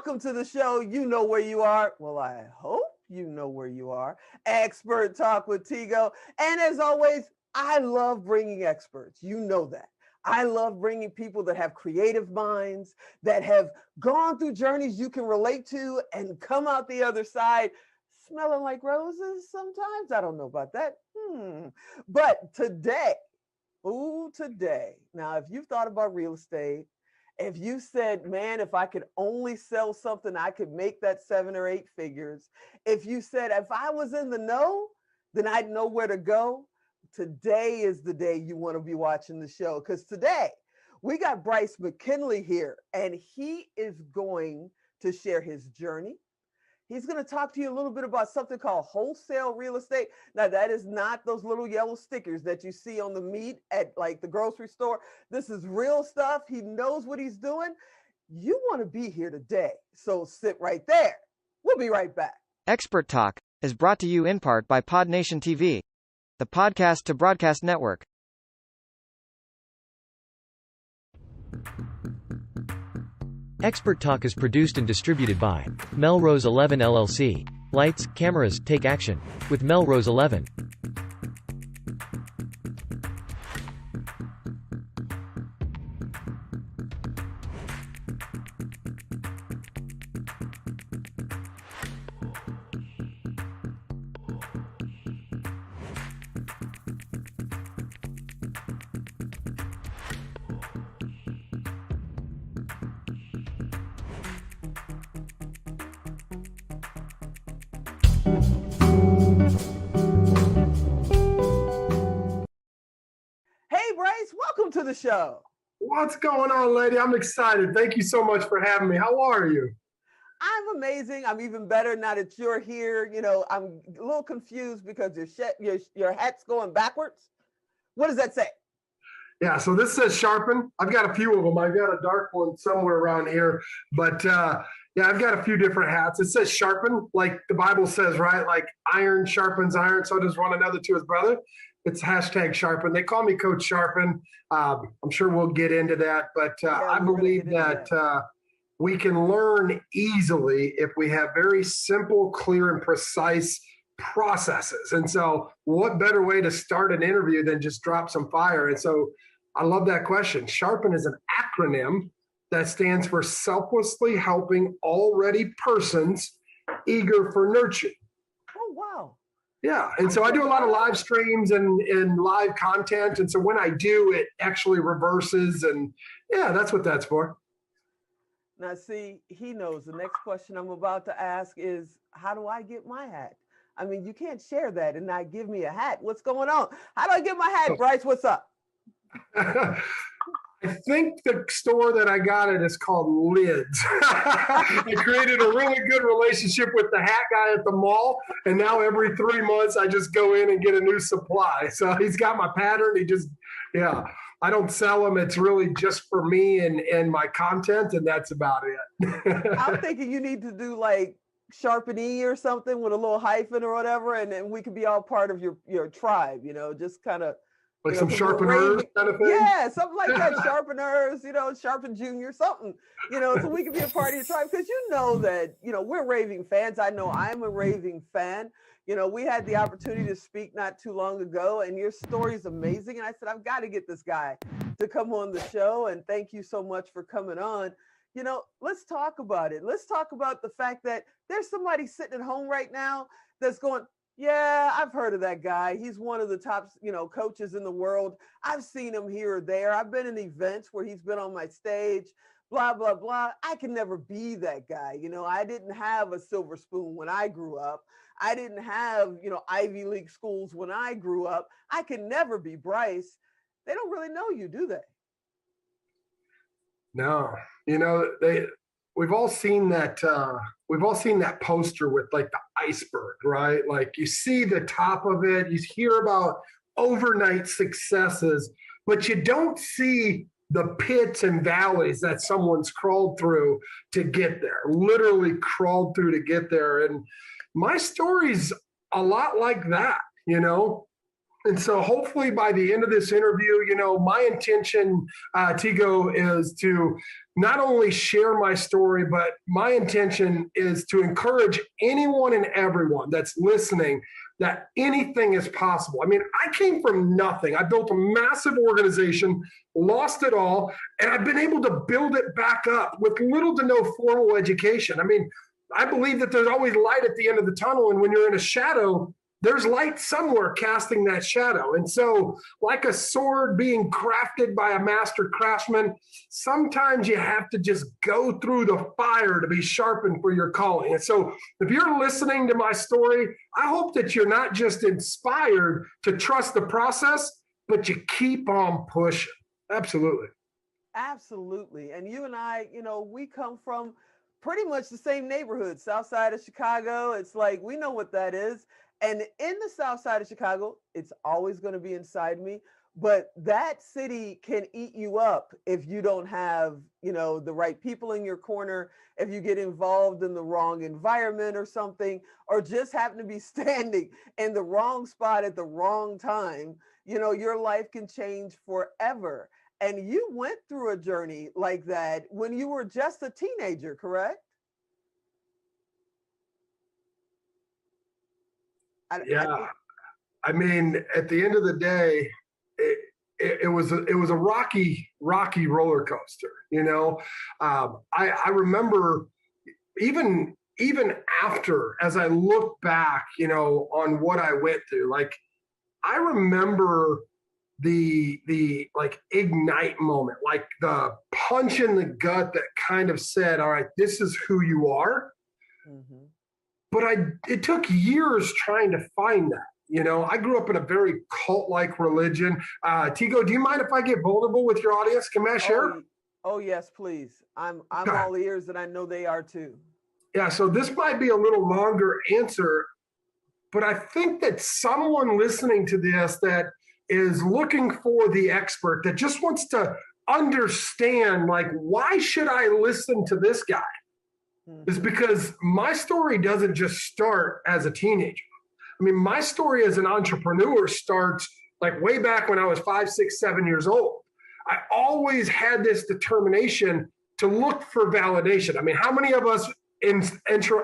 welcome to the show. You know where you are. Well, I hope you know where you are. Expert Talk with Tigo. And as always, I love bringing experts. You know that. I love bringing people that have creative minds, that have gone through journeys you can relate to and come out the other side smelling like roses sometimes. I don't know about that. But today, now if you've thought about real estate, if you said, man, if I could only sell something, I could make that 7 or 8 figures. If you said, if I was in the know, then I'd know where to go. Today is the day you want to be watching the show, because today we got Bryce McKinley here, and he is going to share his journey. He's going to talk to you a little bit about something called wholesale real estate. Now, that is not those little yellow stickers that you see on the meat at like the grocery store. This is real stuff. He knows what he's doing. You want to be here today, so sit right there. We'll be right back. Expert Talk is brought to you in part by PodNation TV, the podcast to broadcast network. Expert Talk is produced and distributed by Melrose 11 LLC. Lights, cameras, take action with Melrose 11. Hey, Bryce, welcome to the show. What's going on, lady? I'm excited. Thank you so much for having me. How are you? I'm amazing. I'm even better now that you're here. You know, I'm a little confused because your hat's going backwards. What does that say? Yeah, so this says sharpen. I've got a few of them. I've got a dark one somewhere around here. But yeah, I've got a few different hats. It says sharpen, like the Bible says, right? Like iron sharpens iron, so does one another to his brother. It's hashtag sharpen. They call me Coach Sharpen. I'm sure we'll get into that. But I believe that we can learn easily if we have very simple, clear, and precise processes. And so what better way to start an interview than just drop some fire? And so I love that question. Sharpen is an acronym that stands for selflessly helping already persons eager for nurturing. Oh, wow. Yeah. And so I do a lot of live streams and live content. And so when I do, it actually reverses. And yeah, that's what that's for. Now, see, he knows the next question I'm about to ask is, how do I get my hat? I mean, you can't share that and not give me a hat. What's going on? How do I get my hat, Bryce? What's up? I think the store that I got it is called Lids. I created a really good relationship with the hat guy at the mall, and now every 3 months I just go in and get a new supply. So he's got my pattern. I don't sell them. It's really just for me and my content, and that's about it. I'm thinking you need to do like Sharpen E or something with a little hyphen or whatever, and then we could be all part of your tribe, just kind of like some sharpeners kind of thing. Yeah, something like that. Sharpeners, Sharpen Junior, something, so we can be a part of your tribe, because you know that, we're raving fans. I know I'm a raving fan. We had the opportunity to speak not too long ago, and your story is amazing. And I said, I've got to get this guy to come on the show. And thank you so much for coming on. Let's talk about it. Let's talk about the fact that there's somebody sitting at home right now that's going, yeah, I've heard of that guy. He's one of the top, coaches in the world. I've seen him here or there. I've been in events where he's been on my stage, blah, blah, blah. I can never be that guy. I didn't have a silver spoon when I grew up. I didn't have, Ivy League schools when I grew up. I can never be Bryce. They don't really know you, do they? No, we've all seen that. We've all seen that poster with like the iceberg, right? Like you see the top of it, you hear about overnight successes, but you don't see the pits and valleys that someone's crawled through to get there, literally crawled through to get there. And my story's a lot like that, And so hopefully by the end of this interview, my intention, Tigo, is to not only share my story, but my intention is to encourage anyone and everyone that's listening that anything is possible. I mean, I came from nothing. I built a massive organization, lost it all, and I've been able to build it back up with little to no formal education. I mean, I believe that there's always light at the end of the tunnel. And when you're in a shadow, there's light somewhere casting that shadow. And so, like a sword being crafted by a master craftsman, sometimes you have to just go through the fire to be sharpened for your calling. And so, if you're listening to my story, I hope that you're not just inspired to trust the process, but you keep on pushing. Absolutely. Absolutely. And you and I, we come from pretty much the same neighborhood, south side of Chicago. It's like, we know what that is. And in the south side of Chicago, it's always going to be inside me. But that city can eat you up if you don't have, the right people in your corner, if you get involved in the wrong environment or something, or just happen to be standing in the wrong spot at the wrong time, your life can change forever. And you went through a journey like that when you were just a teenager, correct? Yeah. I mean, at the end of the day, it was a rocky roller coaster. I remember even after, as I look back, on what I went through, like I remember the like ignite moment, like the punch in the gut that kind of said, all right, this is who you are. Mm-hmm. But it took years trying to find that. I grew up in a very cult-like religion. Tigo, do you mind if I get vulnerable with your audience? Can I share? Oh yes, please. I'm all ears, and I know they are too. Yeah, so this might be a little longer answer, but I think that someone listening to this that is looking for the expert, that just wants to understand, like, why should I listen to this guy? Is because my story doesn't just start as a teenager. I mean, my story as an entrepreneur starts like way back when I was 5, 6, 7 years old. I always had this determination to look for validation. I mean, how many of us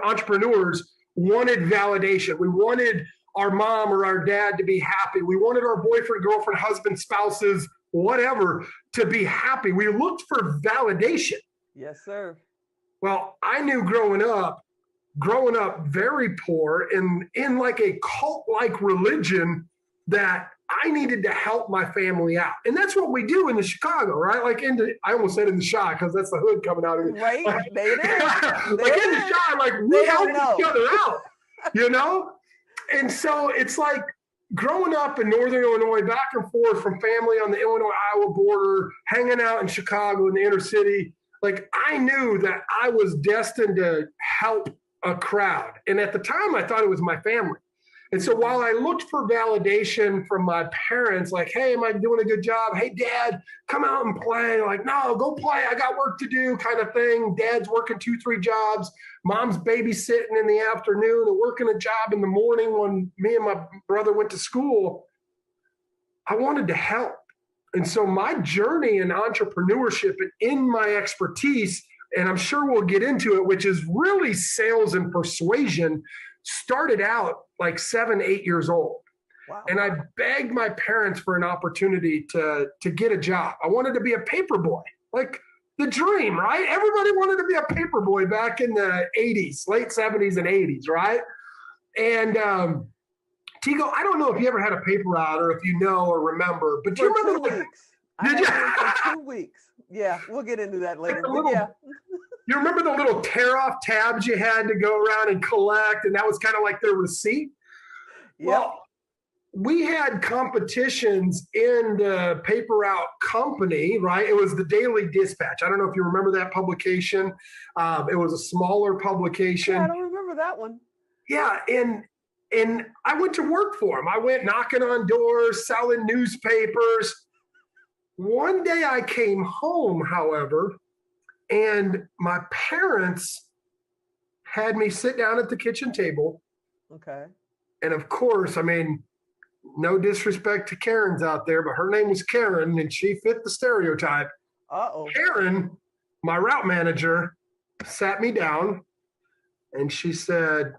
entrepreneurs wanted validation? We wanted our mom or our dad to be happy. We wanted our boyfriend, girlfriend, husband, spouses, whatever, to be happy. We looked for validation. Yes, sir. Well, I knew growing up very poor in like a cult-like religion, that I needed to help my family out. And that's what we do in the Chicago, right? Like I almost said in the Chi, because that's the hood coming out of me. Right, there it is. Like in the Chi, like we help each other out, And so it's like growing up in Northern Illinois, back and forth from family on the Illinois-Iowa border, hanging out in Chicago in the inner city, like I knew that I was destined to help a crowd. And at the time, I thought it was my family. And so while I looked for validation from my parents, like, hey, am I doing a good job? Hey, Dad, come out and play. Like, no, go play. I got work to do, kind of thing. Dad's working 2, 3 jobs. Mom's babysitting in the afternoon and working a job in the morning when me and my brother went to school. I wanted to help. And so my journey in entrepreneurship and in my expertise, and I'm sure we'll get into it, which is really sales and persuasion, started out like 7, 8 years old. Wow. And I begged my parents for an opportunity to get a job. I wanted to be a paper boy, like the dream, right? Everybody wanted to be a paper boy back in the 80s, late 70s and 80s, right? And Tigo, I don't know if you ever had a paper route or if you know or remember, but do you remember? 2 weeks. Did you? For 2 weeks. Yeah, we'll get into that later. Yeah. You remember the little tear-off tabs you had to go around and collect, and that was kind of like their receipt? Yep. Well, we had competitions in the paper route company, right? It was the Daily Dispatch. I don't know if you remember that publication. It was a smaller publication. Yeah, I don't remember that one. Yeah, and I went to work for them. I went knocking on doors, selling newspapers. One day I came home, however, and my parents had me sit down at the kitchen table. Okay. And of course, I mean, no disrespect to Karens out there, but her name was Karen and she fit the stereotype. Uh-oh. Karen, my route manager, sat me down and she said,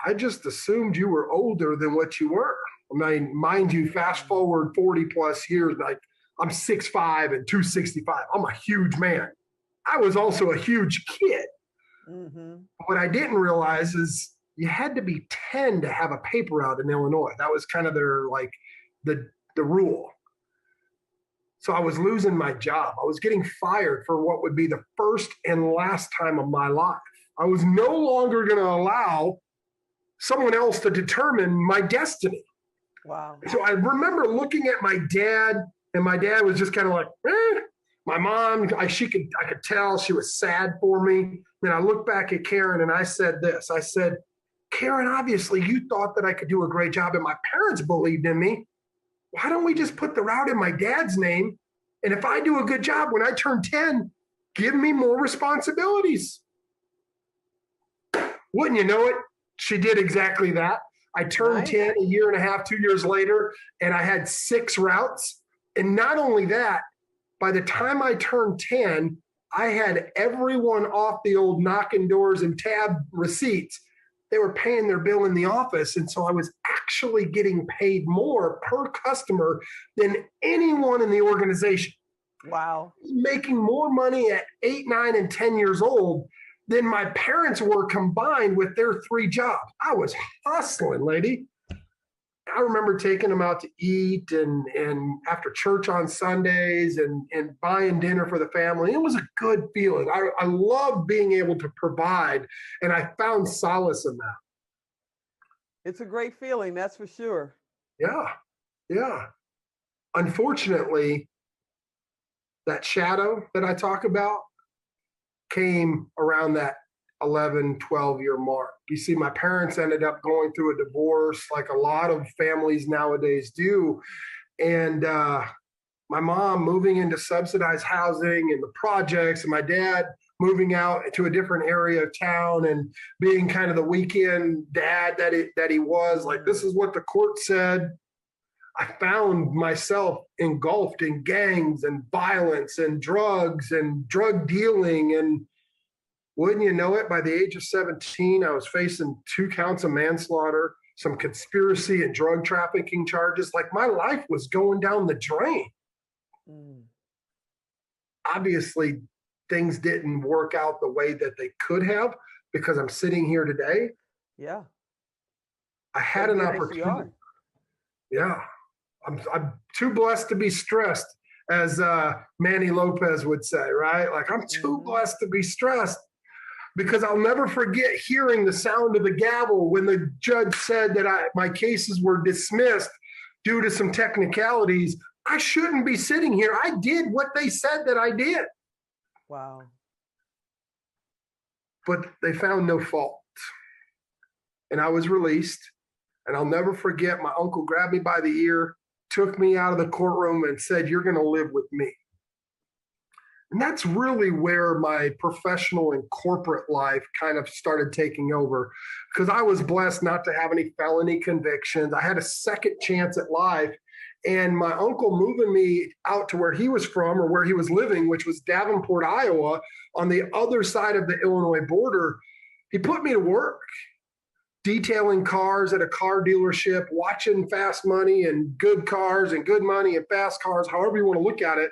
I just assumed you were older than what you were. I mean, mind you, fast forward 40 plus years, like I'm 6'5" and 265. I'm a huge man. I was also a huge kid. Mm-hmm. What I didn't realize is you had to be 10 to have a paper route in Illinois. That was kind of their, like, the rule. So I was losing my job. I was getting fired for what would be the first and last time of my life. I was no longer going to allow someone else to determine my destiny. Wow. So I remember looking at my dad, and my dad was just kind of like, eh. My mom, I could tell she was sad for me. Then I looked back at Karen and I said this. I said, Karen, obviously you thought that I could do a great job and my parents believed in me. Why don't we just put the route in my dad's name? And if I do a good job when I turn 10, give me more responsibilities. Wouldn't you know it? She did exactly that. I turned 10 a year and a half, 2 years later, and I had 6 routes. And not only that, by the time I turned 10, I had everyone off the old knocking doors and tab receipts. They were paying their bill in the office. And so I was actually getting paid more per customer than anyone in the organization. Wow. Making more money at 8, 9, and 10 years old than my parents were combined with their 3 jobs. I was hustling, lady. I remember taking them out to eat and after church on Sundays and buying dinner for the family. It was a good feeling. I love being able to provide, and I found solace in that. It's a great feeling, that's for sure. Yeah. Unfortunately, that shadow that I talk about came around that 11, 12-year mark. You see, my parents ended up going through a divorce like a lot of families nowadays do. And my mom moving into subsidized housing and the projects, and my dad moving out to a different area of town and being kind of the weekend dad that he was. Like, this is what the court said. I found myself engulfed in gangs and violence and drugs and drug dealing. And wouldn't you know it, by the age of 17, I was facing 2 counts of manslaughter, some conspiracy and drug trafficking charges. Like, my life was going down the drain. Obviously, things didn't work out the way that they could have because I'm sitting here today. Yeah. I had an opportunity. Yeah. I'm too blessed to be stressed, as Manny Lopez would say, right? Like, I'm too blessed to be stressed, because I'll never forget hearing the sound of the gavel when the judge said that my cases were dismissed due to some technicalities. I shouldn't be sitting here. I did what they said that I did. Wow. But they found no fault. And I was released. And I'll never forget, my uncle grabbed me by the ear, took me out of the courtroom and said, "You're going to live with me." And that's really where my professional and corporate life kind of started taking over, because I was blessed not to have any felony convictions. I had a second chance at life. And my uncle moving me out to where he was from, or where he was living, which was Davenport, Iowa, on the other side of the Illinois border, he put me to work, detailing cars at a car dealership, watching fast money and good cars and good money and fast cars, however you want to look at it.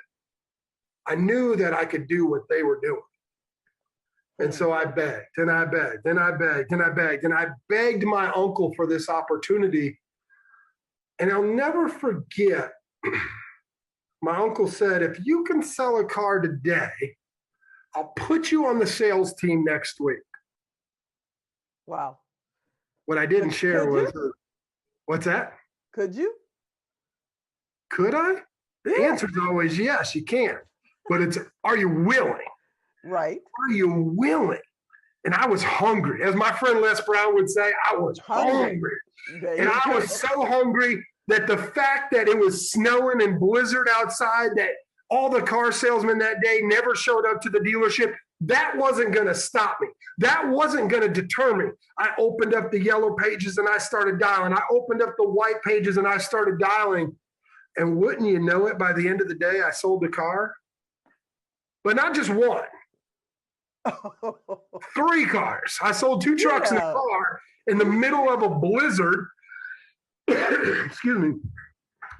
I knew that I could do what they were doing. And so I begged and I begged and I begged and I begged and I begged my uncle for this opportunity. And I'll never forget, my uncle said, "If you can sell a car today, I'll put you on the sales team next week." Wow. What I didn't share Could was, you? What's that? Could you? Could I? The Yeah. answer is always yes, you can. But it's, are you willing? Right. Are you willing? And I was hungry. As my friend Les Brown would say, I was hungry. And I was so hungry that the fact that it was snowing and blizzard outside, that all the car salesmen that day never showed up to the dealership, That wasn't going to stop me. That wasn't going to deter me. I opened up the yellow pages and I started dialing. I opened up the white pages and I started dialing. And wouldn't you know it, by the end of the day, I sold the car. But not just one. 3 cars. I sold 2 trucks and a car in the middle of a blizzard. Excuse me.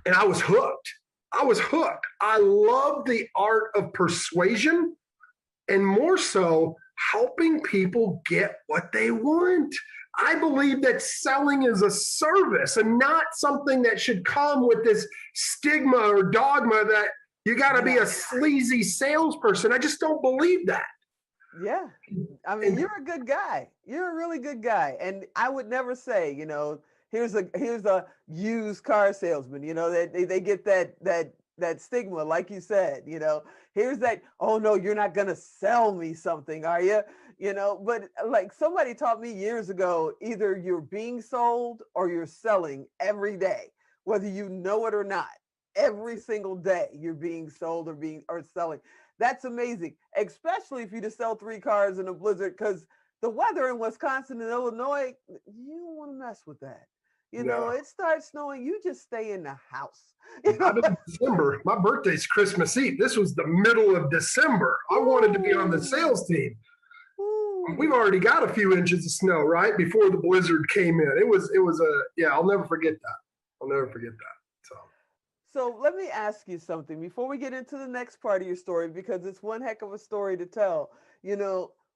And I was hooked. I love the art of persuasion, and more so helping people get what they want. I believe that selling is a service and not something that should come with this stigma or dogma that you got to be a sleazy salesperson. I just don't believe that. Yeah. I mean, you're a good guy. You're a really good guy. And I would never say, here's a used car salesman, they get that stigma, like you said, here's that, oh no, you're not going to sell me something, are you? But like somebody taught me years ago, either you're being sold or you're selling every day, whether you know it or not. Every single day you're being sold or selling. That's amazing, especially if you just sell 3 cars in a blizzard, because the weather in Wisconsin and Illinois, you don't want to mess with that. It starts snowing, you just stay in the house. I'm in December. My birthday's Christmas Eve. This was the middle of December. I wanted to be on the sales team. We've already got a few inches of snow, right? Before the blizzard came in. It was I'll never forget that. So let me ask you something before we get into the next part of your story, because it's one heck of a story to tell.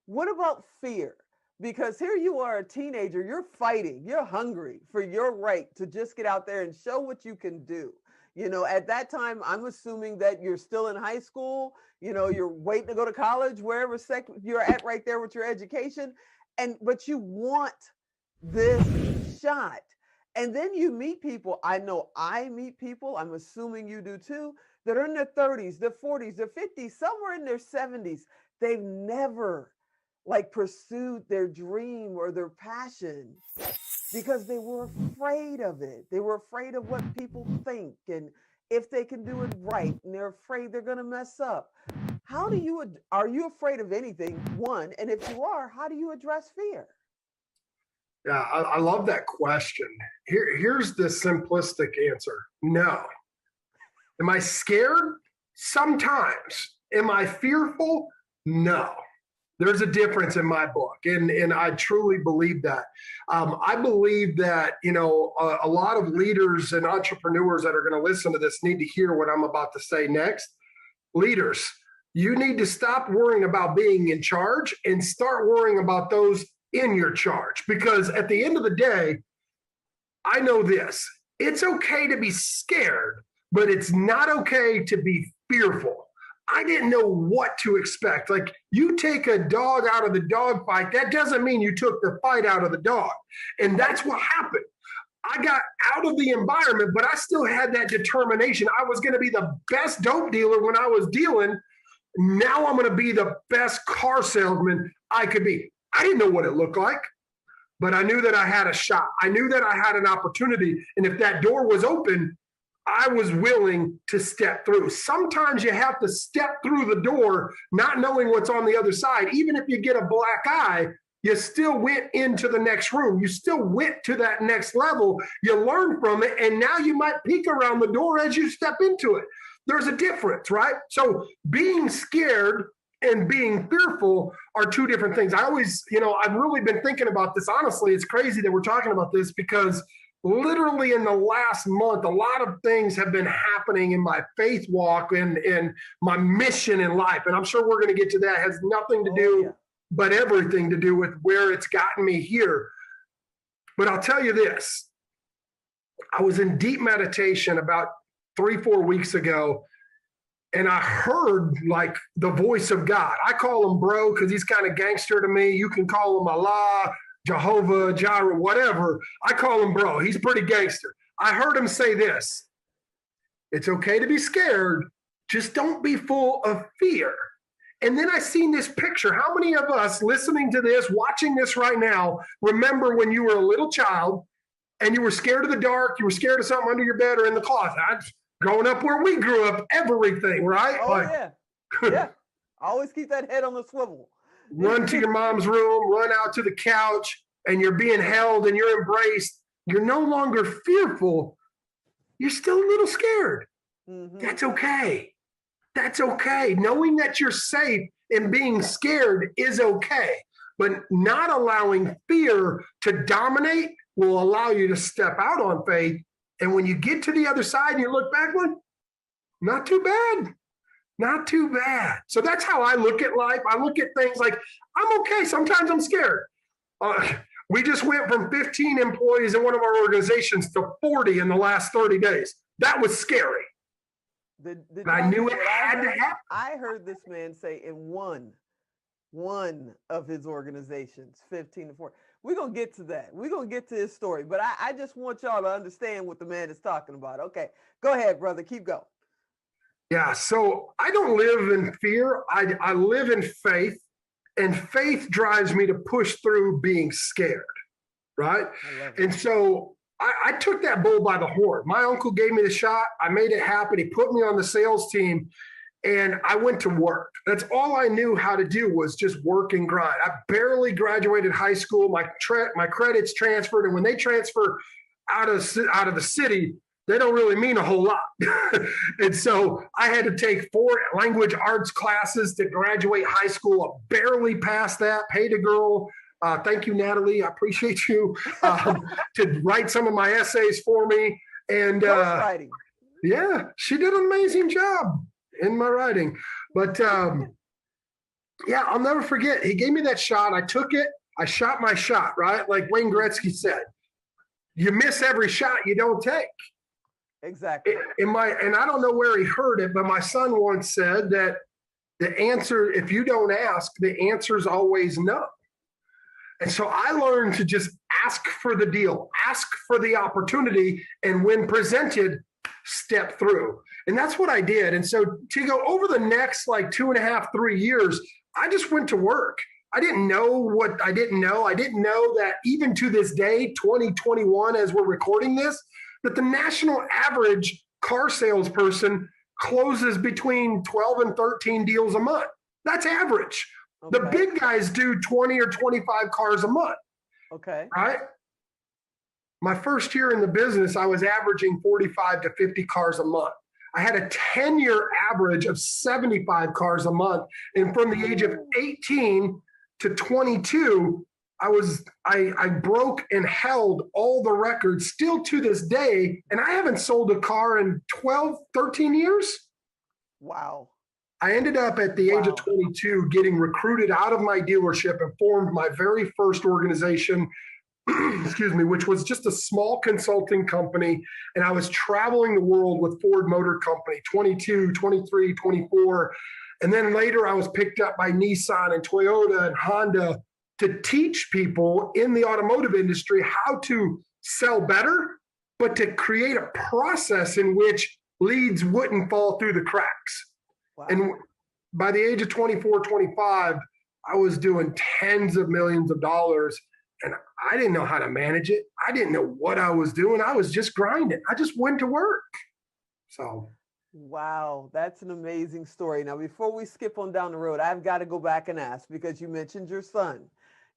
What about fear? Because here you are, a teenager, you're fighting, you're hungry for your right to just get out there and show what you can do. At that time, I'm assuming that you're still in high school, you're waiting to go to college, wherever you're at right there with your education. But you want this shot. And then you meet people. I know I meet people, I'm assuming you do too, that are in their 30s, their 40s, their 50s, somewhere in their 70s. They've never pursued their dream or their passion because they were afraid of it. They were afraid of what people think and if they can do it right, and they're afraid they're going to mess up. Are you afraid of anything? One, and if you are, how do you address fear? Yeah, I love that question. Here's the simplistic answer. No. Am I scared? Sometimes. Am I fearful? No. There's a difference in my book, and I truly believe that. I believe that, a lot of leaders and entrepreneurs that are going to listen to this need to hear what I'm about to say next. Leaders, you need to stop worrying about being in charge and start worrying about those in your charge. Because at the end of the day, I know this. It's okay to be scared, but it's not okay to be fearful. I didn't know what to expect. You take a dog out of the dog fight, that doesn't mean you took the fight out of the dog. And that's what happened. I got out of the environment, but I still had that determination. I was going to be the best dope dealer when I was dealing. Now I'm going to be the best car salesman I could be. I didn't know what it looked like, but I knew that I had a shot. I knew that I had an opportunity. And if that door was open, I was willing to step through. Sometimes you have to step through the door, not knowing what's on the other side. Even if you get a black eye, you still went into the next room. You still went to that next level. You learn from it. And now you might peek around the door as you step into it. There's a difference, right? So being scared and being fearful are 2 different things. I always, I've really been thinking about this. Honestly, it's crazy that we're talking about this because literally in the last month, a lot of things have been happening in my faith walk and my mission in life. And I'm sure we're going to get to that. It has nothing to do, but everything to do with where it's gotten me here. But I'll tell you this. I was in deep meditation about 3-4 weeks ago, and I heard the voice of God. I call him bro because he's kind of gangster to me. You can call him Allah, Jehovah, Jireh, whatever. I call him bro. He's pretty gangster. I heard him say this. It's okay to be scared. Just don't be full of fear. And then I seen this picture. How many of us listening to this, watching this right now, remember when you were a little child and you were scared of the dark, you were scared of something under your bed or in the closet? Growing up where we grew up, everything, right? Oh, yeah. Always keep that head on the swivel. Run to your mom's room, run out to the couch, and you're being held and you're embraced. You're no longer fearful. You're still a little scared. Mm-hmm. That's okay. That's okay. Knowing that you're safe and being scared is okay. But not allowing fear to dominate will allow you to step out on faith. And when you get to the other side and you look back, not too bad. Not too bad. So that's how I look at life. I look at things like, I'm okay. Sometimes I'm scared. We just went from 15 employees in one of our organizations to 40 in the last 30 days. That was scary. I knew it had to happen. I heard this man say in one of his organizations, 15 to 40. We're going to get to that. We're going to get to his story. But I just want y'all to understand what the man is talking about. Okay, go ahead, brother. Keep going. Yeah, so I don't live in fear. I live in faith, and faith drives me to push through being scared, right? And so I took that bull by the horn. My uncle gave me the shot. I made it happen. He put me on the sales team, and I went to work. That's all I knew how to do was just work and grind. I barely graduated high school. My credits transferred, and when they transfer out of the city, they don't really mean a whole lot. And so I had to take 4 language arts classes to graduate high school. I barely passed that, paid a girl. Thank you, Natalie. I appreciate you to write some of my essays for me. And yeah, she did an amazing job in my writing. But yeah, I'll never forget. He gave me that shot. I took it. I shot my shot, right? Like Wayne Gretzky said, you miss every shot you don't take. Exactly. And I don't know where he heard it, but my son once said that the answer, if you don't ask, the answer is always no. And so I learned to just ask for the deal, ask for the opportunity, and when presented, step through. And that's what I did. And so to go over the next like 2.5, 3 years, I just went to work. I didn't know what I didn't know. I didn't know that even to this day, 2021, as we're recording this, that the national average car salesperson closes between 12 and 13 deals a month. That's average. Okay. The big guys do 20 or 25 cars a month. Okay. Right? My first year in the business, I was averaging 45 to 50 cars a month. I had a 10-year average of 75 cars a month. And from the age of 18 to 22, I broke and held all the records still to this day. And I haven't sold a car in 12, 13 years. Wow. I ended up at the age of 22 getting recruited out of my dealership and formed my very first organization, excuse me, which was just a small consulting company. And I was traveling the world with Ford Motor Company, 22, 23, 24. And then later I was picked up by Nissan and Toyota and Honda to teach people in the automotive industry how to sell better, but to create a process in which leads wouldn't fall through the cracks. Wow. And by the age of 24, 25, I was doing tens of millions of dollars, and I didn't know how to manage it. I didn't know what I was doing. I was just grinding. I just went to work. So. Wow, that's an amazing story. Now, before we skip on down the road, I've got to go back and ask, because you mentioned your son.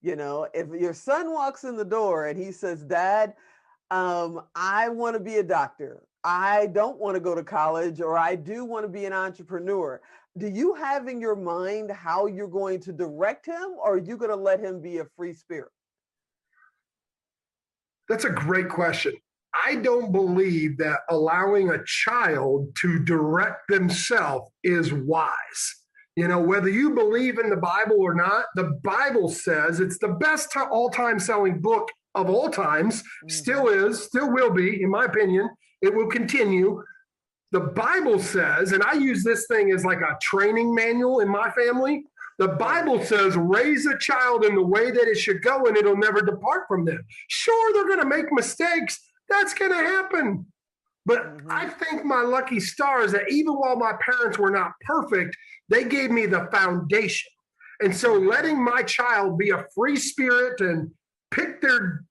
You know, if your son walks in the door and he says, Dad, I want to be a doctor. I don't want to go to college, or I do want to be an entrepreneur. Do you have in your mind how you're going to direct him, or are you going to let him be a free spirit? That's a great question. I don't believe that allowing a child to direct themselves is wise. You know, whether you believe in the Bible or not, the Bible says it's the best all-time selling book of all times, still is, still will be, in my opinion. It will continue. The Bible says, and I use this thing as like a training manual in my family. The Bible says, raise a child in the way that it should go, and it'll never depart from them. Sure, they're going to make mistakes. That's going to happen. But I think my lucky stars that even while my parents were not perfect, they gave me the foundation. And so letting my child be a free spirit and pick their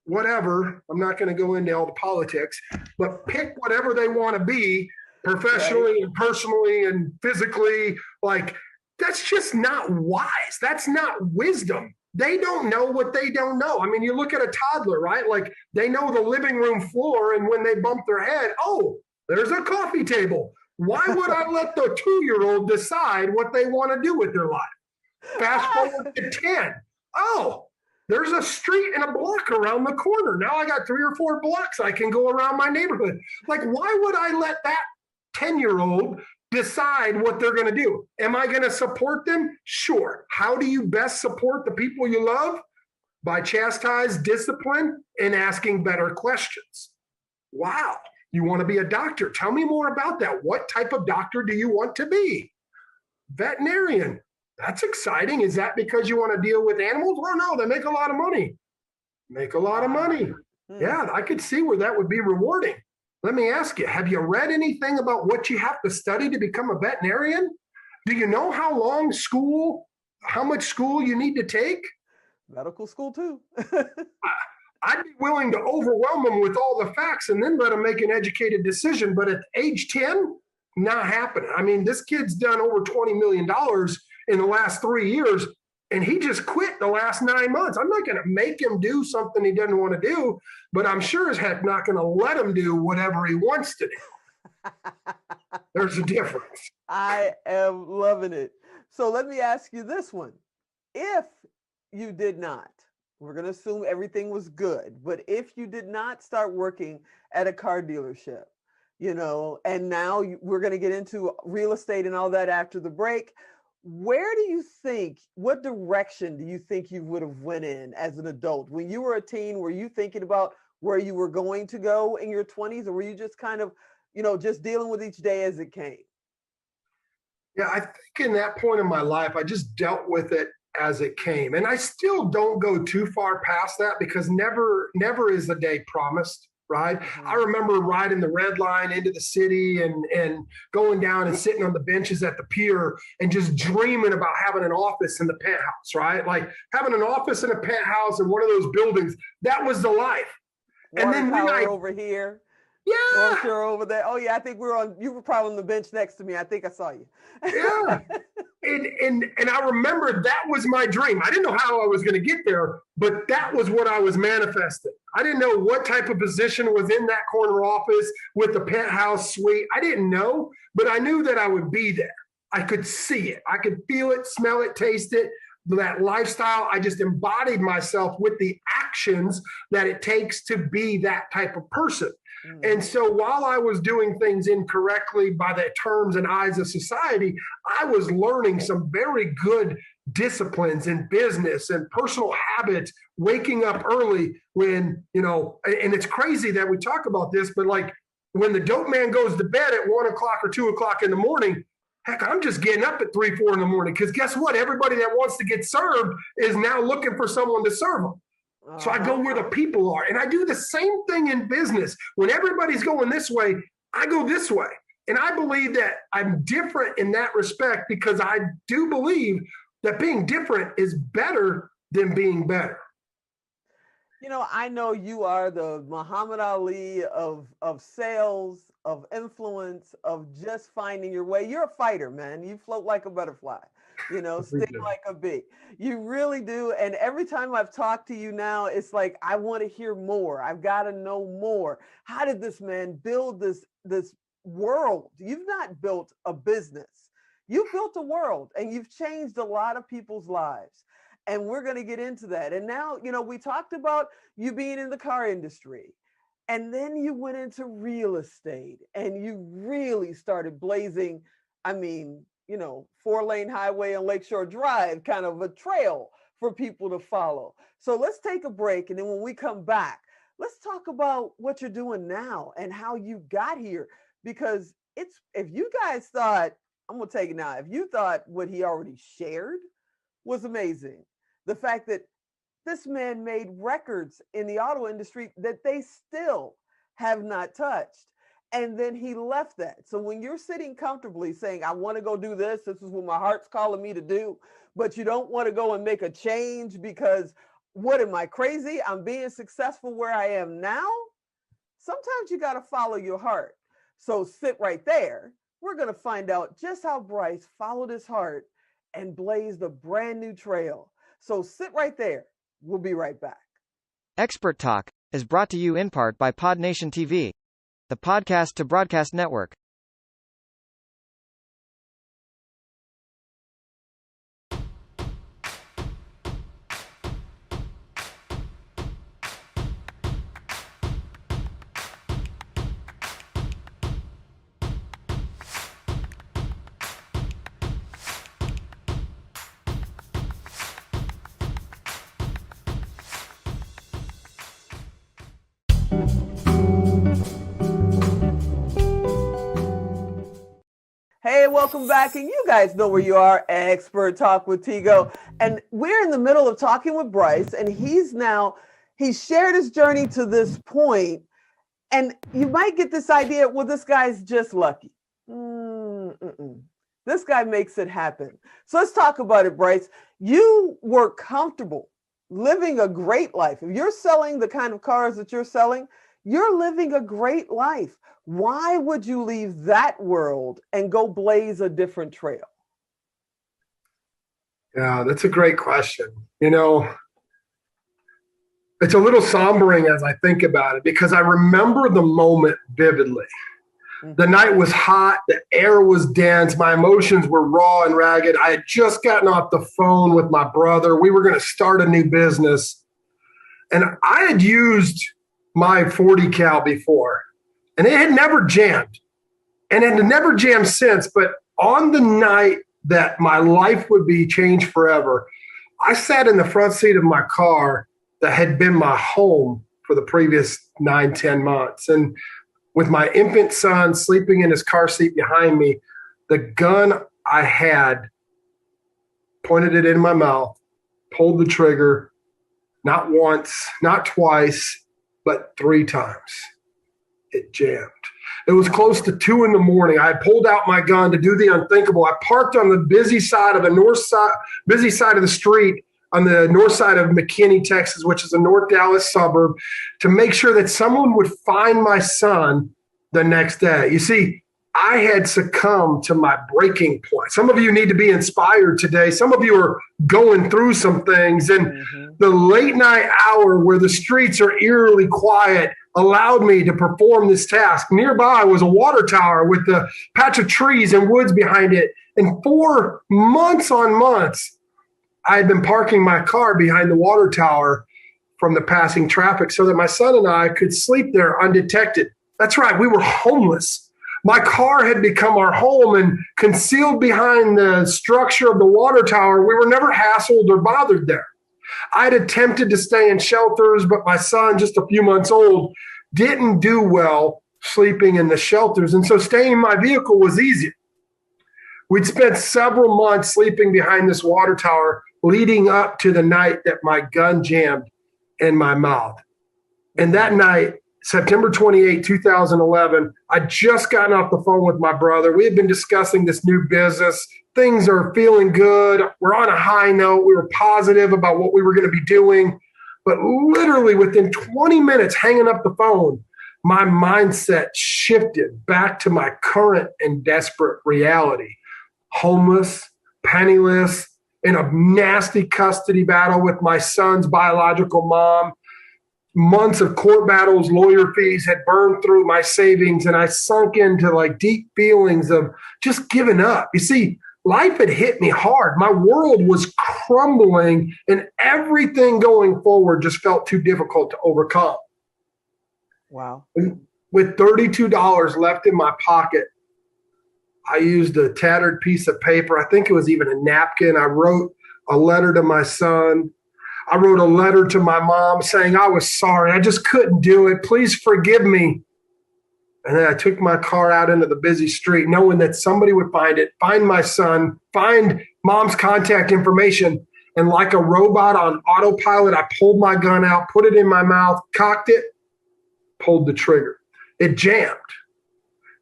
whatever, I'm not going to go into all the politics, but pick whatever they want to be professionally and personally and physically, like That's just not wise. That's not wisdom. They don't know what they don't know. I mean, you look at a toddler, right? Like they know the living room floor, and when they bump their head, oh, there's a coffee table. Why would I let the 2-year-old decide what they want to do with their life? Fast forward to 10. Oh, there's a street and a block around the corner. Now I got 3 or 4 blocks I can go around my neighborhood. Like, why would I let that 10-year-old decide what they're going to do? Am I going to support them? Sure. How do you best support the people you love? By chastise, discipline, and asking better questions. Wow. You want to be a doctor? Tell me more about that. What type of doctor do you want to be? Veterinarian. That's exciting. Is that because you want to deal with animals? Well, no, they make a lot of money. Make a lot of money. Yeah, I could see where that would be rewarding. Let me ask you, have you read anything about what you have to study to become a veterinarian? Do you know how much school you need to take? Medical school too. I'd be willing to overwhelm them with all the facts and then let them make an educated decision. But at age 10, not happening. I mean, this kid's done over $20 million in the last 3 years, and he just quit the last 9 months. I'm not going to make him do something he doesn't want to do, but I'm sure as heck not going to let him do whatever he wants to do. There's a difference. I am loving it. So let me ask you this one. If you did not, we're going to assume everything was good, but if you did not start working at a car dealership, and now we're going to get into real estate and all that after the break, what direction do you think you would have went in as an adult? When you were a teen, were you thinking about where you were going to go in your 20s, or were you just kind of, just dealing with each day as it came? Yeah, I think in that point in my life, I just dealt with it as it came. And I still don't go too far past that, because never is the day promised. Right. Mm-hmm. I remember riding the red line into the city and going down and sitting on the benches at the pier and just dreaming about having an office in the penthouse, right? Like having an office in a penthouse in one of those buildings. That was the life. Water and then over here. Yeah. Sure over there. Oh yeah, I think you were probably on the bench next to me. I think I saw you. Yeah. And I remember that was my dream. I didn't know how I was going to get there, but that was what I was manifesting. I didn't know what type of position was in that corner office with the penthouse suite. I didn't know, but I knew that I would be there. I could see it. I could feel it, smell it, taste it. That lifestyle, I just embodied myself with the actions that it takes to be that type of person. And so while I was doing things incorrectly by the terms and eyes of society, I was learning some very good disciplines in business and personal habits, waking up early when, and it's crazy that we talk about this, but like when the dope man goes to bed at 1 o'clock or 2 o'clock in the morning, heck, I'm just getting up at 3, 4 in the morning, because guess what? Everybody that wants to get served is now looking for someone to serve them. So I go where the people are. And I do the same thing in business. When everybody's going this way, I go this way. And I believe that I'm different in that respect, because I do believe that being different is better than being better. I know you are the Muhammad Ali of sales, of influence, of just finding your way. You're a fighter, man. You float like a butterfly. Sting like a bee. You really do. And every time I've talked to you now, it's like, I want to hear more. I've got to know more. How did this man build this world? You've not built a business. You've built a world, and you've changed a lot of people's lives. And we're going to get into that. And now, we talked about you being in the car industry, and then you went into real estate, and you really started blazing, 4-lane highway on Lakeshore Drive, kind of a trail for people to follow. So let's take a break. And then when we come back, let's talk about what you're doing now and how you got here. Because if you guys thought, I'm going to take it now, if you thought what he already shared was amazing, the fact that this man made records in the auto industry that they still have not touched. And then he left that. So when you're sitting comfortably saying, I want to go do this is what my heart's calling me to do, but you don't want to go and make a change because what am I, crazy? I'm being successful where I am now. Sometimes you got to follow your heart. So sit right there. We're going to find out just how Bryce followed his heart and blazed a brand new trail. So sit right there. We'll be right back. Expert Talk is brought to you in part by PodNation TV, the podcast to broadcast network. Hey, welcome back. And you guys know where you are, Expert Talk with Tigo. And we're in the middle of talking with Bryce, and he's shared his journey to this point. And you might get this idea, well, this guy's just lucky. This guy makes it happen. So let's talk about it, Bryce. You were comfortable living a great life. If you're selling the kind of cars that you're selling, you're living a great life. Why would you leave that world and go blaze a different trail? Yeah, that's a great question. You know, it's a little sombering as I think about it because I remember the moment vividly. The night was hot, the air was dense, my emotions were raw and ragged. I had just gotten off the phone with my brother. We were going to start a new business. And I had used my 40 cal before, and it had never jammed. And it had never jammed since. But on the night that my life would be changed forever, I sat in the front seat of my car that had been my home for the previous 9-10 months. And with my infant son sleeping in his car seat behind me, the gun I had, pointed it in my mouth, pulled the trigger, not once, not twice, but 3 times. It jammed. It was close to 2 a.m. I had pulled out my gun to do the unthinkable. I parked on the busy side of the street on the north side of McKinney, Texas, which is a North Dallas suburb, to make sure that someone would find my son the next day. You see, I had succumbed to my breaking point. Some of you need to be inspired today. Some of you are going through some things. And the late night hour where the streets are eerily quiet allowed me to perform this task. Nearby was a water tower with a patch of trees and woods behind it. And for months on months, I had been parking my car behind the water tower from the passing traffic so that my son and I could sleep there undetected. That's right, we were homeless. My car had become our home, and concealed behind the structure of the water tower, we were never hassled or bothered there. I'd attempted to stay in shelters, but my son, just a few months old, didn't do well sleeping in the shelters, and so staying in my vehicle was easy. We'd spent several months sleeping behind this water tower leading up to the night that my gun jammed in my mouth. And that night, September 28, 2011, I'd just gotten off the phone with my brother. We had been discussing this new business. Things are feeling good. We're on a high note. We were positive about what we were going to be doing. But literally within 20 minutes hanging up the phone, my mindset shifted back to my current and desperate reality. Homeless, penniless, in a nasty custody battle with my son's biological mom. Months of court battles, lawyer fees had burned through my savings, and I sunk into like deep feelings of just giving up. You see, life had hit me hard. My world was crumbling, and everything going forward just felt too difficult to overcome. Wow. With $32 left in my pocket, I used a tattered piece of paper. I think it was even a napkin. I wrote a letter to my son. I wrote a letter to my mom saying I was sorry. I just couldn't do it. Please forgive me. And then I took my car out into the busy street, knowing that somebody would find it, find my son, find mom's contact information. And like a robot on autopilot, I pulled my gun out, put it in my mouth, cocked it, pulled the trigger. It jammed.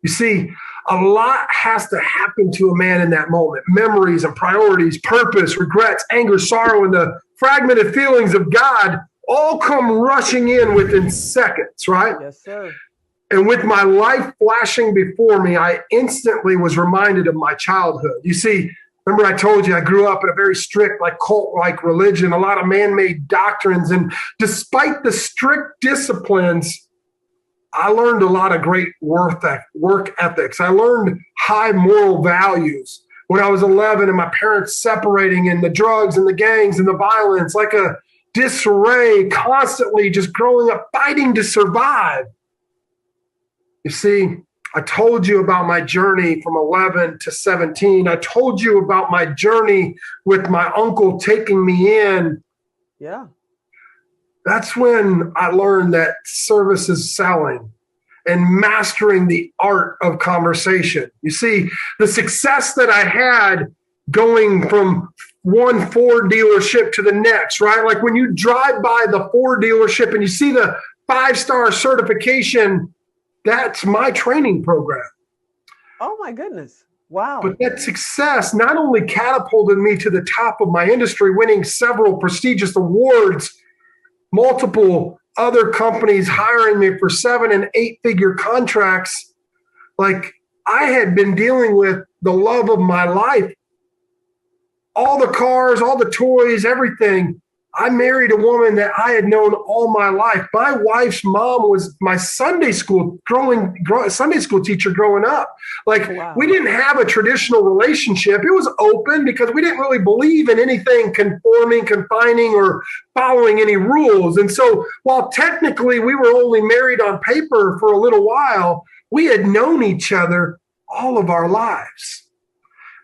You see, a lot has to happen to a man in that moment. Memories and priorities, purpose, regrets, anger, sorrow, and the fragmented feelings of God all come rushing in within seconds, right? Yes, sir. And with my life flashing before me, I instantly was reminded of my childhood. You see, Remember, I told you I grew up in a very strict, like cult-like religion, a lot of man-made doctrines. And despite the strict disciplines, I learned a lot of great work ethics. I learned high moral values when I was 11 and my parents separating, and the drugs and the gangs and the violence, like a disarray, constantly just growing up, fighting to survive. You see, I told you about my journey from 11 to 17. I told you about my journey with my uncle taking me in. Yeah. That's when I learned that service is selling and mastering the art of conversation. You see, the success that I had going from one Ford dealership to the next, right? Like when you drive by the Ford dealership and you see the 5-star certification, that's my training program. Oh my goodness. Wow. But that success not only catapulted me to the top of my industry, winning several prestigious awards, multiple other companies hiring me for 7- and 8-figure contracts. Like, I had been dealing with the love of my life, all the cars, all the toys, everything. I married a woman that I had known all my life. My wife's mom was my Sunday school teacher growing up. Like, wow. We didn't have a traditional relationship. It was open because we didn't really believe in anything conforming, confining, or following any rules. And so while technically we were only married on paper for a little while, we had known each other all of our lives.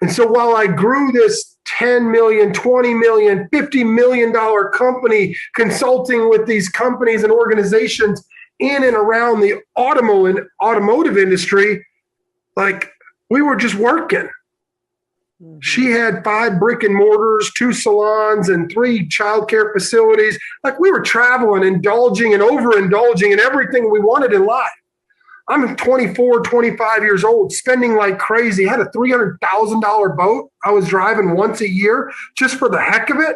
And so while I grew this $10 million, $20 million, $50 million company consulting with these companies and organizations in and around the automotive industry, like, we were just working. Mm-hmm. She had 5 brick and mortars, 2 salons, and 3 childcare facilities. Like, we were traveling, indulging and overindulging in everything we wanted in life. I'm 24, 25 years old, spending like crazy. I had a $300,000 boat I was driving once a year just for the heck of it.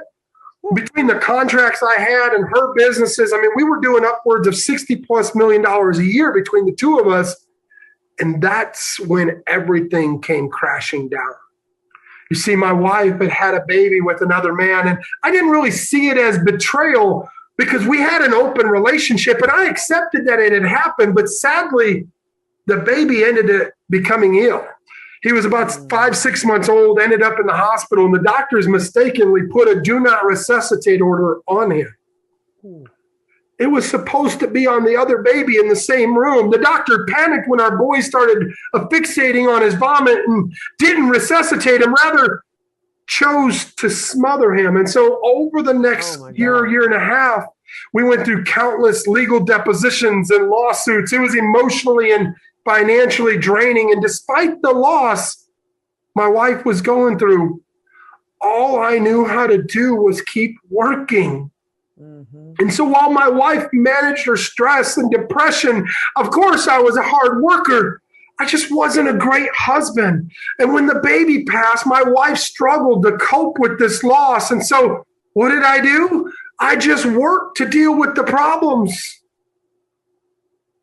Between the contracts I had and her businesses, I mean, we were doing upwards of $60+ million a year between the two of us. And that's when everything came crashing down. You see, my wife had a baby with another man, and I didn't really see it as betrayal, because we had an open relationship and I accepted that it had happened. But sadly, the baby ended up becoming ill. He was about 5-6 months old, ended up in the hospital, and the doctors mistakenly put a do not resuscitate order on him. It was supposed to be on the other baby in the same room. The doctor panicked when our boy started fixating on his vomit and didn't resuscitate him, rather chose to smother him. And so over the next year and a half, we went through countless legal depositions and lawsuits. It was emotionally and financially draining. And despite the loss my wife was going through, all I knew how to do was keep working. Mm-hmm. And so while my wife managed her stress and depression, of course I was a hard worker. I just wasn't a great husband. And when the baby passed, my wife struggled to cope with this loss. And so what did I do? I just worked to deal with the problems.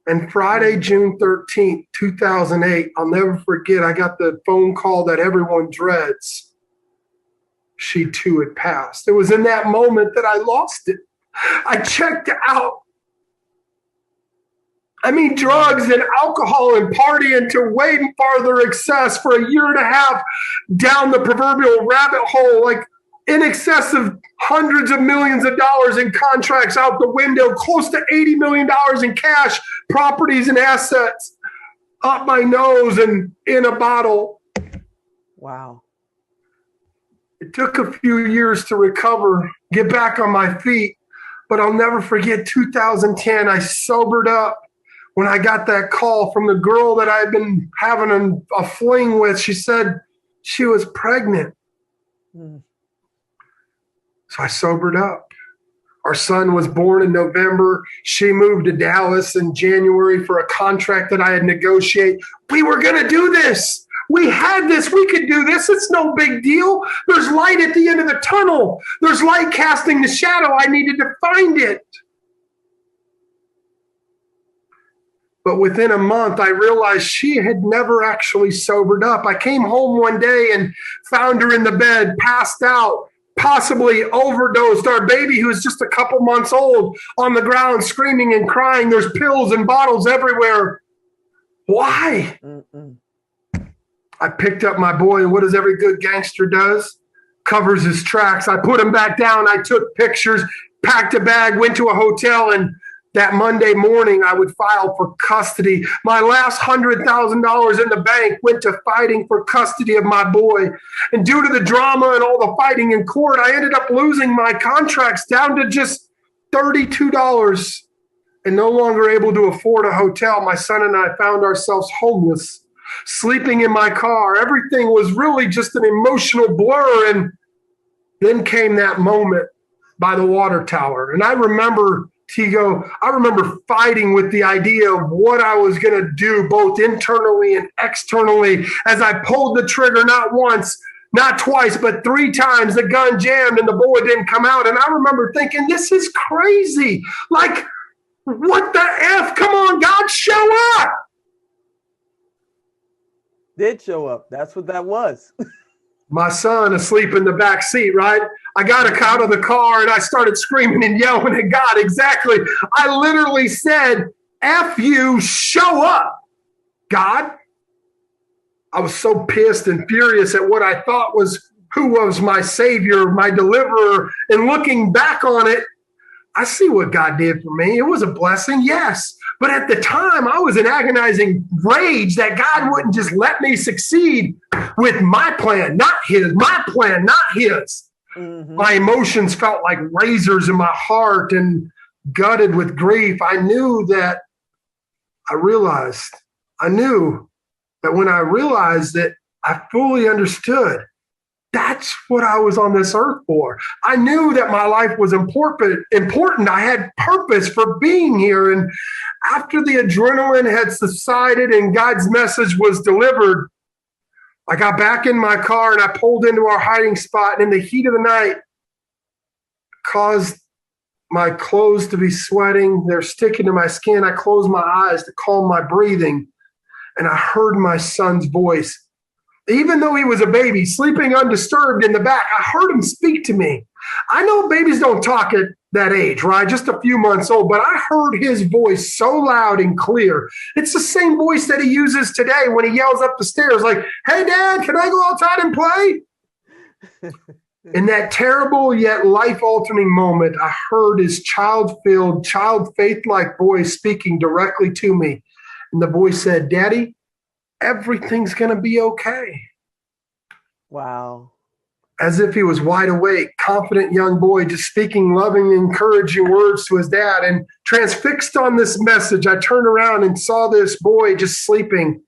And Friday, June 13th, 2008, I'll never forget, I got the phone call that everyone dreads. She too had passed. It was in that moment that I lost it. I checked out. I mean, drugs and alcohol and partying to way farther excess for a year and a half down the proverbial rabbit hole, like in excess of hundreds of millions of dollars in contracts out the window, close to $80 million in cash, properties and assets up my nose and in a bottle. Wow. It took a few years to recover, get back on my feet, but I'll never forget 2010. I sobered up when I got that call from the girl that I'd been having a fling with. She said she was pregnant. So I sobered up. Our son was born in November. She moved to Dallas in January for a contract that I had negotiated. We were going to do this. We had this. We could do this. It's no big deal. There's light at the end of the tunnel. There's light casting the shadow. I needed to find it. But within a month, I realized she had never actually sobered up. I came home one day and found her in the bed, passed out, possibly overdosed. Our baby, who was just a couple months old, on the ground, screaming and crying. There's pills and bottles everywhere. Why? Mm-mm. I picked up my boy, and what does every good gangster does? Covers his tracks. I put him back down. I took pictures, packed a bag, went to a hotel, and that Monday morning, I would file for custody. My last $100,000 in the bank went to fighting for custody of my boy. And due to the drama and all the fighting in court, I ended up losing my contracts down to just $32 and no longer able to afford a hotel. My son and I found ourselves homeless, sleeping in my car. Everything was really just an emotional blur. And then came that moment by the water tower. And I remember, Tigo, fighting with the idea of what I was going to do, both internally and externally, as I pulled the trigger not once, not twice, but 3 times. The gun jammed and the bullet didn't come out. And I remember thinking, this is crazy. Like, what the F? Come on, God, show up. Did show up. That's what that was. My son asleep in the back seat, right? I got out of the car and I started screaming and yelling at God. Exactly. I literally said, F you, show up, God. I was so pissed and furious at what I thought was who was my savior, my deliverer. And looking back on it, I see what God did for me. It was a blessing, yes. But at the time, I was in agonizing rage that God wouldn't just let me succeed with my plan, not his, my plan, not his. Mm-hmm. My emotions felt like razors in my heart and gutted with grief. I knew that when I realized that I fully understood that's what I was on this earth for. I knew that my life was important. I had purpose for being here. And after the adrenaline had subsided and God's message was delivered, I got back in my car and I pulled into our hiding spot. And in the heat of the night, caused my clothes to be sweating. They're sticking to my skin. I closed my eyes to calm my breathing. And I heard my son's voice. Even though he was a baby, sleeping undisturbed in the back, I heard him speak to me. I know babies don't talk at that age, right? Just a few months old, but I heard his voice so loud and clear. It's the same voice that he uses today when he yells up the stairs like, "Hey, Dad, can I go outside and play?" In that terrible yet life-altering moment, I heard his child-filled, child-faith-like voice speaking directly to me. And the voice said, "Daddy, everything's going to be okay." Wow. As if he was wide awake, confident young boy just speaking loving, encouraging words to his dad. And transfixed on this message, I turned around and saw this boy just sleeping.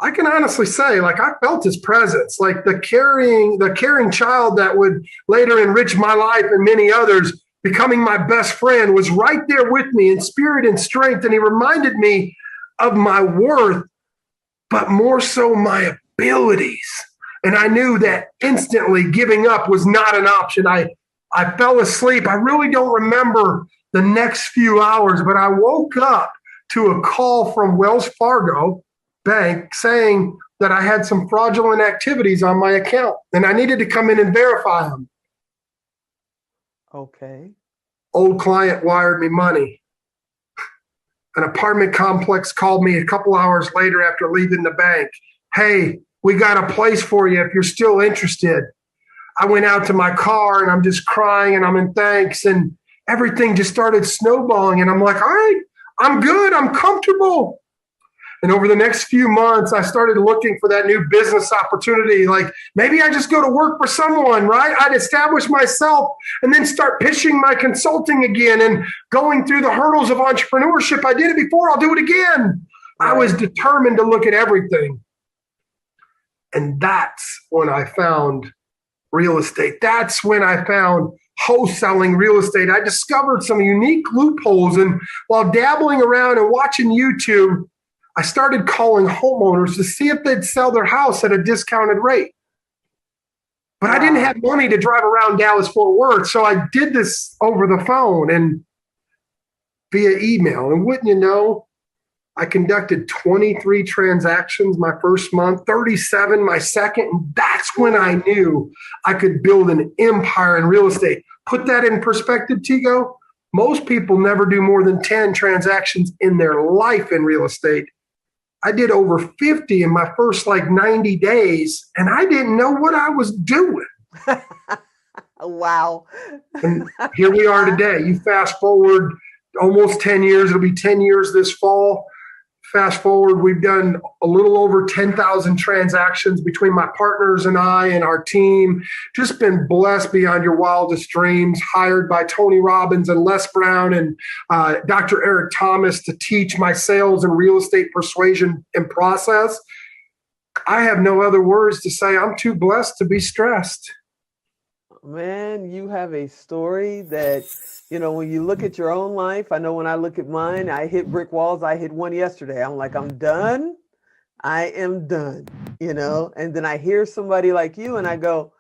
I can honestly say, like, I felt his presence, like the caring child that would later enrich my life and many others, becoming my best friend, was right there with me in spirit and strength. And he reminded me of my worth, but more so my abilities. And I knew that instantly giving up was not an option. I fell asleep. I really don't remember the next few hours, but I woke up to a call from Wells Fargo Bank saying that I had some fraudulent activities on my account and I needed to come in and verify them. Okay. Old client wired me money. An apartment complex called me a couple hours later after leaving the bank. "Hey, we got a place for you if you're still interested." I went out to my car and I'm just crying and I'm in thanks and everything just started snowballing. And I'm like, all right, I'm good. I'm comfortable. And over the next few months, I started looking for that new business opportunity. Like maybe I just go to work for someone, right? I'd establish myself and then start pitching my consulting again and going through the hurdles of entrepreneurship. I did it before. I'll do it again. Right. I was determined to look at everything. And that's when I found real estate. That's when I found wholesaling real estate. I discovered some unique loopholes. And while dabbling around and watching YouTube, I started calling homeowners to see if they'd sell their house at a discounted rate. But I didn't have money to drive around Dallas-Fort Worth, so I did this over the phone and via email. And wouldn't you know, I conducted 23 transactions my first month, 37 my second, and that's when I knew I could build an empire in real estate. Put that in perspective, Tigo. Most people never do more than 10 transactions in their life in real estate. I did over 50 in my first 90 days, and I didn't know what I was doing. Wow. And here we are today. You fast forward almost 10 years. It'll be 10 years this fall. Fast forward, we've done a little over 10,000 transactions between my partners and I and our team. Just been blessed beyond your wildest dreams. Hired by Tony Robbins and Les Brown and Dr. Eric Thomas to teach my sales and real estate persuasion and process. I have no other words to say. I'm too blessed to be stressed. Man, you have a story that, when you look at your own life, I know when I look at mine, I hit brick walls. I hit one yesterday. I'm like, I'm done. I am done, and then I hear somebody like you and I go,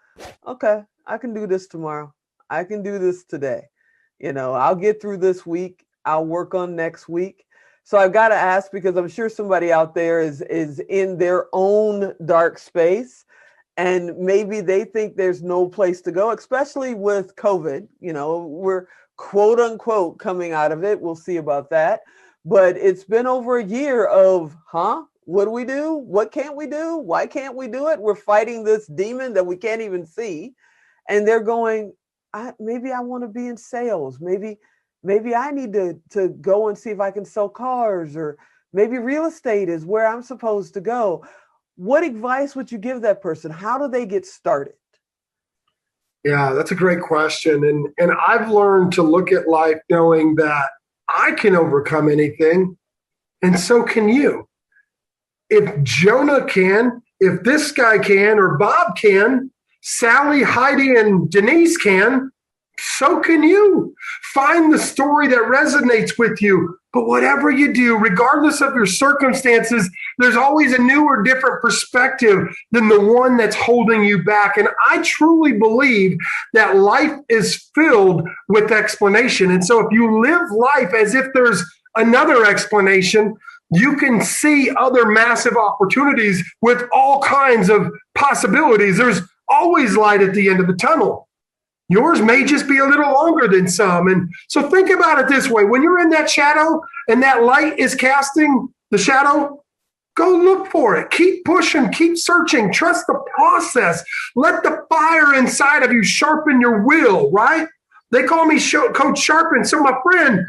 okay, I can do this tomorrow. I can do this today. I'll get through this week. I'll work on next week. So I've got to ask, because I'm sure somebody out there is in their own dark space. And maybe they think there's no place to go, especially with COVID. We're quote unquote coming out of it. We'll see about that. But it's been over a year of, what do we do? What can't we do? Why can't we do it? We're fighting this demon that we can't even see. And they're going, maybe I want to be in sales. Maybe I need to go and see if I can sell cars, or maybe real estate is where I'm supposed to go. What advice would you give that person? How do they get started? Yeah, that's a great question. And I've learned to look at life knowing that I can overcome anything, and so can you. If Jonah can, if this guy can, or Bob can, Sally, Heidi, and Denise can, so can you. Find the story that resonates with you. But whatever you do, regardless of your circumstances, there's always a new or different perspective than the one that's holding you back. And I truly believe that life is filled with explanation. And so if you live life as if there's another explanation, you can see other massive opportunities with all kinds of possibilities. There's always light at the end of the tunnel. Yours may just be a little longer than some. And so think about it this way. When you're in that shadow and that light is casting the shadow, go look for it. Keep pushing, keep searching, trust the process. Let the fire inside of you sharpen your will, right? They call me Coach Sharpen. So my friend,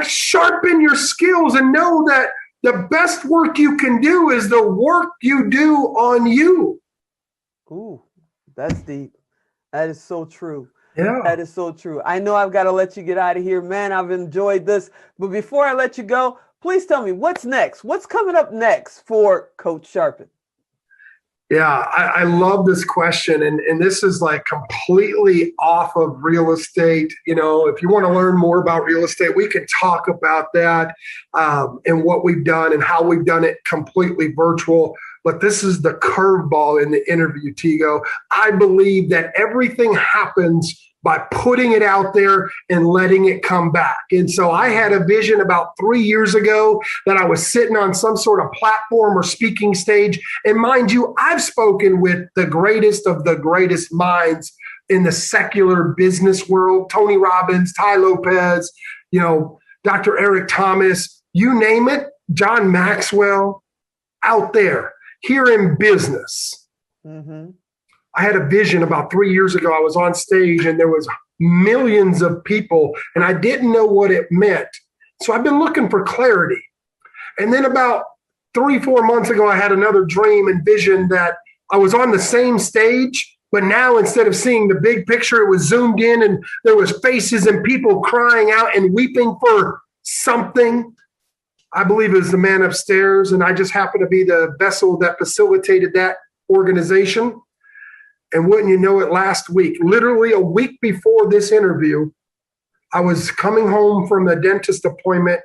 sharpen your skills and know that the best work you can do is the work you do on you. Ooh, that's deep. That is so true. Yeah. That is so true. I know I've got to let you get out of here, man. I've enjoyed this. But before I let you go, please tell me what's next. What's coming up next for Coach Sharpen? Yeah, I love this question. And this is completely off of real estate. If you want to learn more about real estate, we can talk about that and what we've done and how we've done it completely virtual. But this is the curveball in the interview, Tigo. I believe that everything happens by putting it out there and letting it come back. And so I had a vision about 3 years ago that I was sitting on some sort of platform or speaking stage. And mind you, I've spoken with the greatest of the greatest minds in the secular business world, Tony Robbins, Ty Lopez, Dr. Eric Thomas, you name it, John Maxwell, out there, here in business. Mm-hmm. I had a vision about 3 years ago. I was on stage and there was millions of people and I didn't know what it meant. So I've been looking for clarity. And then about 3-4 months ago, I had another dream and vision that I was on the same stage, but now instead of seeing the big picture, it was zoomed in and there was faces and people crying out and weeping for something. I believe it was the man upstairs, and I just happened to be the vessel that facilitated that organization. And wouldn't you know it, last week, literally a week before this interview, I was coming home from a dentist appointment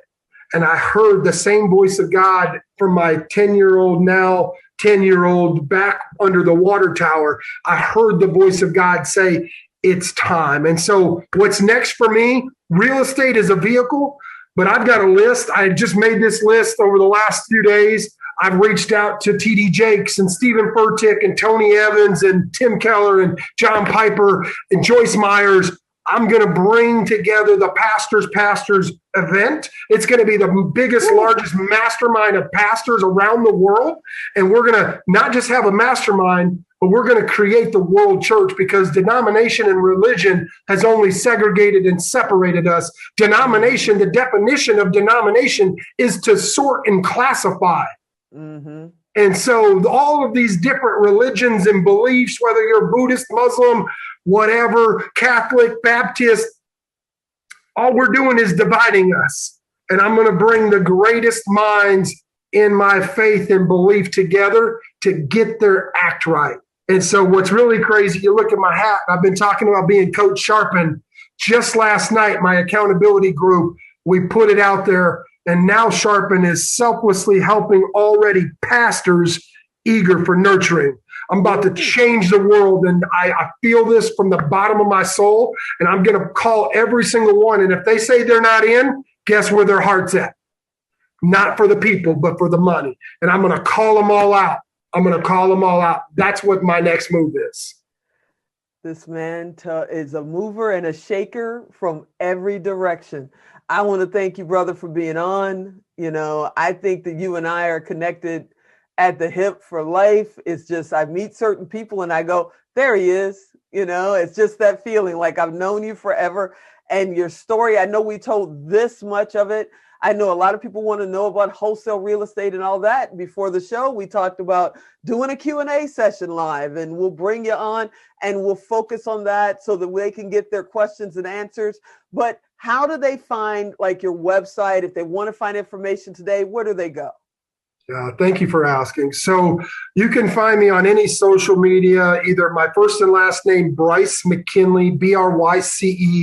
and I heard the same voice of God from my 10-year-old, now 10-year-old back under the water tower. I heard the voice of God say, it's time. And so what's next for me? Real estate is a vehicle. but I've got a list. I just made this list over the last few days. I've reached out to TD Jakes and Stephen Furtick and Tony Evans and Tim Keller and John Piper and Joyce Myers. I'm going to bring together the Pastors event. It's going to be the biggest, largest mastermind of pastors around the world. And we're going to not just have a mastermind, but we're going to create the world church, because denomination and religion has only segregated and separated us. Denomination, the definition of denomination is to sort and classify. Mm-hmm. And so all of these different religions and beliefs, whether you're Buddhist, Muslim, whatever, Catholic, Baptist, all we're doing is dividing us. And I'm going to bring the greatest minds in my faith and belief together to get their act right. And so what's really crazy, you look at my hat, I've been talking about being Coach Sharpen. Just last night, my accountability group, we put it out there, and now Sharpen is selflessly helping already pastors eager for nurturing. I'm about to change the world, and I feel this from the bottom of my soul, and I'm going to call every single one. And if they say they're not in, guess where their heart's at? Not for the people, but for the money. And I'm going to call them all out. I'm going to call them all out. That's what my next move is. This man is a mover and a shaker from every direction. I want to thank you, brother, for being on. You know, I think that you and I are connected at the hip for life. It's just, I meet certain people and I go, there he is. You know, it's just that feeling like I've known you forever. And your story, I know we told this much of it. I know a lot of people want to know about wholesale real estate and all that. Before the show, we talked about doing a Q&A session live, and we'll bring you on and we'll focus on that so that they can get their questions and answers. But how do they find like your website? If they want to find information today, where do they go? Thank you for asking. So you can find me on any social media, either my first and last name, Bryce McKinley, BryceMckinley,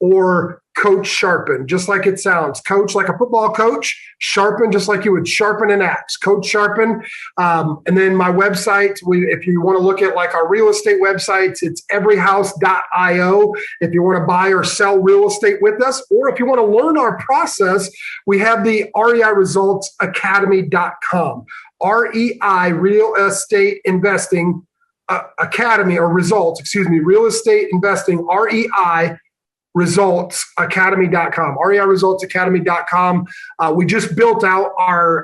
or Coach Sharpen, just like it sounds. Coach, like a football coach. Sharpen, just like you would sharpen an axe. Coach Sharpen. And then my website, if you want to look at like our real estate websites, it's everyhouse.io. If you want to buy or sell real estate with us, or if you want to learn our process, we have the REI Results Academy.com. REI, Real Estate Investing Academy, or Results, Real Estate Investing, REI resultsacademy.com, REIresultsacademy.com. We just built out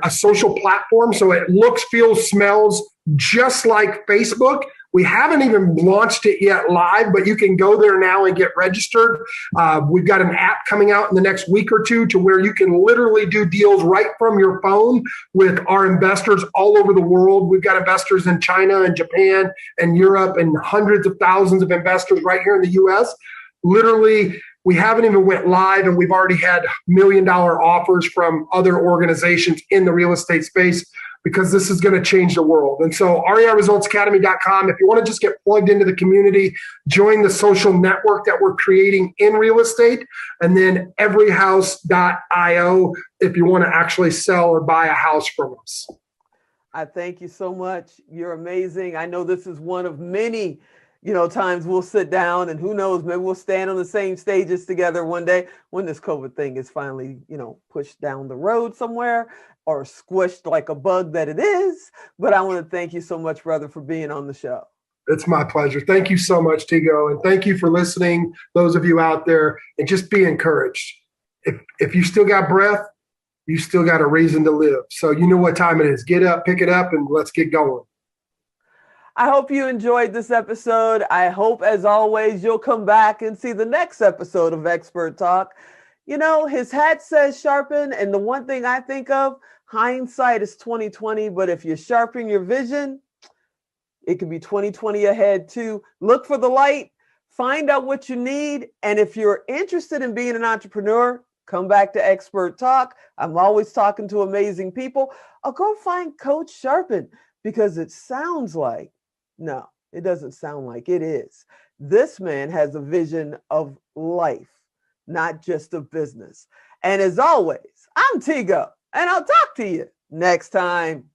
a social platform, so it looks, feels, smells just like Facebook. We haven't even launched it yet live, but you can go there now and get registered. We've got an app coming out in the next week or two to where you can literally do deals right from your phone with our investors all over the world. We've got investors in China and Japan and Europe, and hundreds of thousands of investors right here in the U.S. Literally, we haven't even went live, and we've already had $1 million offers from other organizations in the real estate space, because this is going to change the world. And so REIresultsacademy.com, if you want to just get plugged into the community, join the social network that we're creating in real estate, and then everyhouse.io if you want to actually sell or buy a house from us. I thank you so much. You're amazing. I know this is one of many times we'll sit down, and who knows, maybe we'll stand on the same stages together one day when this COVID thing is finally, pushed down the road somewhere or squished like a bug that it is. But I want to thank you so much, brother, for being on the show. It's my pleasure. Thank you so much, Tigo. And thank you for listening, those of you out there, and just be encouraged. If you still got breath, you still got a reason to live. So you know what time it is. Get up, pick it up, and let's get going. I hope you enjoyed this episode. I hope, as always, you'll come back and see the next episode of Expert Talk. His hat says sharpen, and the one thing I think of, hindsight is 2020, but if you sharpen your vision, it could be 2020 ahead too. Look for the light, find out what you need, and if you're interested in being an entrepreneur, come back to Expert Talk. I'm always talking to amazing people. Or go find Coach Sharpen, because it sounds like, no, it doesn't sound like, it is. This man has a vision of life, not just of business. And as always, I'm Tigo, and I'll talk to you next time.